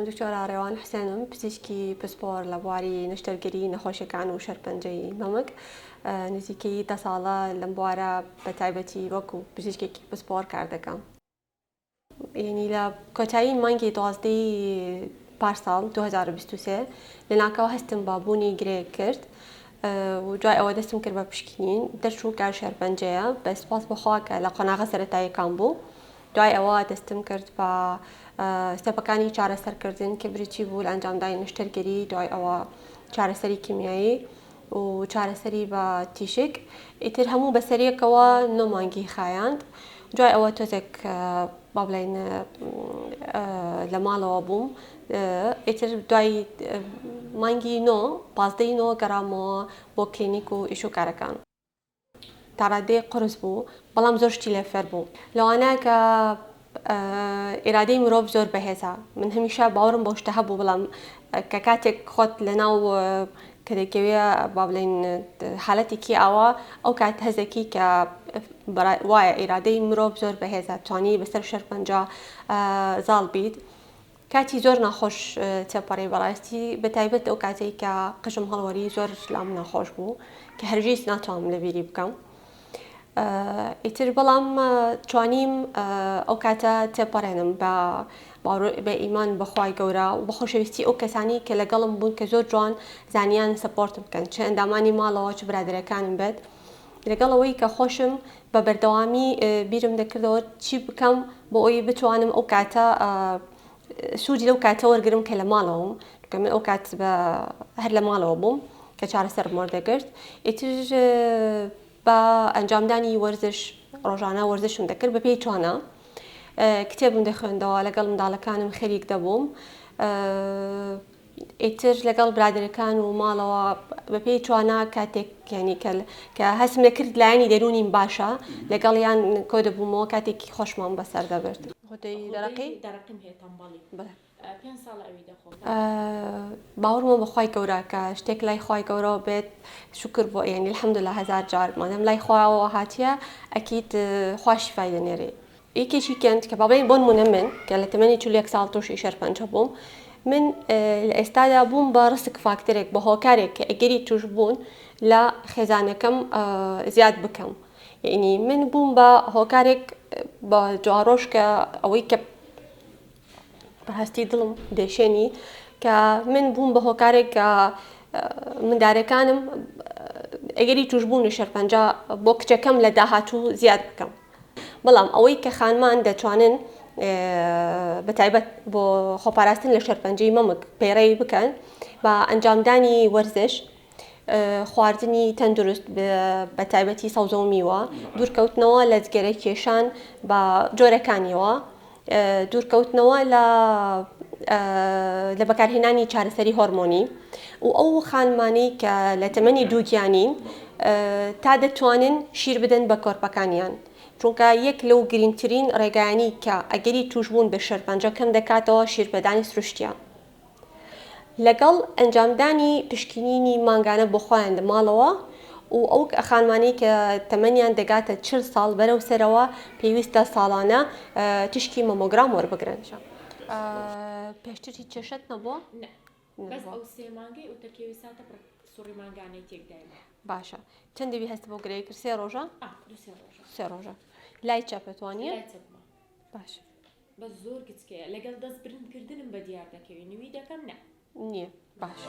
دکتۆر ئاڕێوان حسێنم پزیشکی پسپۆر لە بواری نەشتەرگەری نەخۆشیەکان و شەرپەنجەی مەمک نزیکەی 10 ساڵە لەم بوارە بە تایبەتی وەکو پزیشکێکی پسپۆر کار دەکەم. یعنی لە کۆتایی مانگی 12 پارساڵ 2023 لە ناکەوە هەستم بابوونی گرێ کرد و دوای ئەوە دەستم کرد بە پشکنین دەرچوو کار شەرپەنجەیە بە سپاس بەخوا کە لە قۆناغە سەرەتاییەکان بوو. دوای ئەوە دەستم کرد بە ستەپەکانی چارەسەرکردن کە بریتی بوو لە ئەنجامدانی نەشتەرگەری، دوای ئەوە چارەسەری کیمیایی و چارەسەری بە تیشک، ئیتر هەموو بەسەریەکەوە 9 مانگی خایاند. دوای ئەوە تۆزێک با بڵێن لە ماڵەوە بووم، ئیتر دوای مانگی 15 گەڕامەوە بۆ کلینیک و ئیش و کارەکان. تا ڕادەیەک قورس بوو، بەڵام زۆر شتی لێ فێر بوو لەوانەیە کە ئێرادەی مرۆڤ زۆر بەهێزە. من هەمیشە باوەڕم بەو شتە هەبوو، بەڵام کە کاتێک خۆت لەناو کە دەکەوێ با بڵێن حالەتێکی ئاوا ئەو کات هەزێکی کە وایە ئێرادەی مرۆڤ زۆر بەهێزە، توانی بەسەر شەرپەنجە زاڵ بیت. کاتی زۆر ناخۆش تێپەڕی بەڕاستی، بەتایبەت ئەو کاتێک کە قژم هەڵوەری زۆر لام ناخۆش بوو کە هەرگیز ناتوانم لەبیری بکەم. ئیتر بەڵام توانیم ئەو کاتە تێپەڕێنم بە ئیمان بەخوای گەورە و بە خۆشەویستی ئەو کەسانی کە لەگەڵم بوون کە زۆر جوان زانیان سەپۆرت بکەن، چ ئەندامانی ماڵەوە چ برادەرەکانم بێت. لەگەڵ ئەوەی کە خۆشم بە بەردەوامی بیرم دەکردەوە چی بکەم بۆ ئەوی بتوانم ئەو کاتە سوودی لەو کاتە وەرگرم کە لە ماڵەوەم، کە من ئەو کات هەر لە ماڵەوە بووم کە چارەسەرم وەردەگرت. ئیتر بە ئەنجامدانی وەرزش ڕۆژانە وەرزشم دەکرد بە پێی توانە، کتێبم دەخوێندەوە، لەگەڵ منداڵەکانم خەریک دەبووم، ئیتر لەگەڵ برادەرەکان و ماڵەوە بە پێی توانە کاتێک یعنی کە هەستم دەکرد لایەنی دەرونیم باشە لەگەڵیان کۆ دەبوومەوە کاتێکی خۆشمان بەسەر دەبرد. باوەڕمە بەخوای گەورە کە شتێک لای خوای گەورەوە بێت شکر بۆ، یعنی الحەمدولله هەزار جار مادەم لای خۆیەوە هاتیە ئەکید خوا شیفای دەنێرێ. یەکێکی کەند کە بابڵێن بۆ نمونە من کە لە تەمەنی 41 ساڵ تووشی شەرپەنجە بووم، من لە ئێستادا بووم بە ڕسک فاکتەرێک بە هۆکارێک کە ئەگەری توش بوون لە خێزانەکەم زیاد بکەم. یعنی من بووم بە هۆکارێک بە جواڕۆژ کە ئەوەی کە بەهەستی دڵم دێشێنی کە من بووم بە هۆکارێک کە منداڵەکانم ئەگەری توش بوون لە شەرپەنجە بۆ کچەکەم لە داهاتوو زیاد بکەم. بەڵام ئەوەی کە خانمان دەتوانن بەتایبەت بۆ خۆپاراستن لە شەرپەنجەی مەمک پەیڕەوی بکەن بە ئەنجامدانی وەرزش، خواردنی تەندروست بەتایبەتی سەوزە و میوە، دوورکەوتنەوە لە جگەرە کێشان بە جۆرەکانیەوە، دوورکەوتنەوە لە بەکارهێنانی چارەسەری هۆرمۆنی و ئەو خانمانەی کە لە تەمەنی دووگیانین تا دەتوانن شیر بدەن بە کۆرپەکانیان، چونکە یەک لەو گرنگترین ڕێگایانی کە ئەگەری توشبوون بە شەرپەنجە کەم دەکاتەوە شیربەدانی سروشتیە. لەگەڵ ئەنجامدانی پشکنینی مانگانە بۆ خۆیان لە ماڵەوە و ئەو خانمانەی کە تەمەنیان دەگاتە 40 ساڵ بەرەو سەرەوە پێویستە ساڵانە تشکی مەمۆگرام وەربگرن. پێشتر هیچ کێشەت نەبووە؟ بەس ئەو 3 مانگەی و تەکێویستاتە سوڕی مانگانەی تێکدایمە. باشە. چەند دەوی هەست بۆ گرەی کرد؟ 3 ڕۆژە؟ 3 ڕۆژە. لای چاپەتوانیە؟ لای چەپمە. باش. بەس زۆر گچکەیە. لەگەڵ دەست برندکردنم بە دیار دەکەوی نوی دەکەم نە. نییە. باش.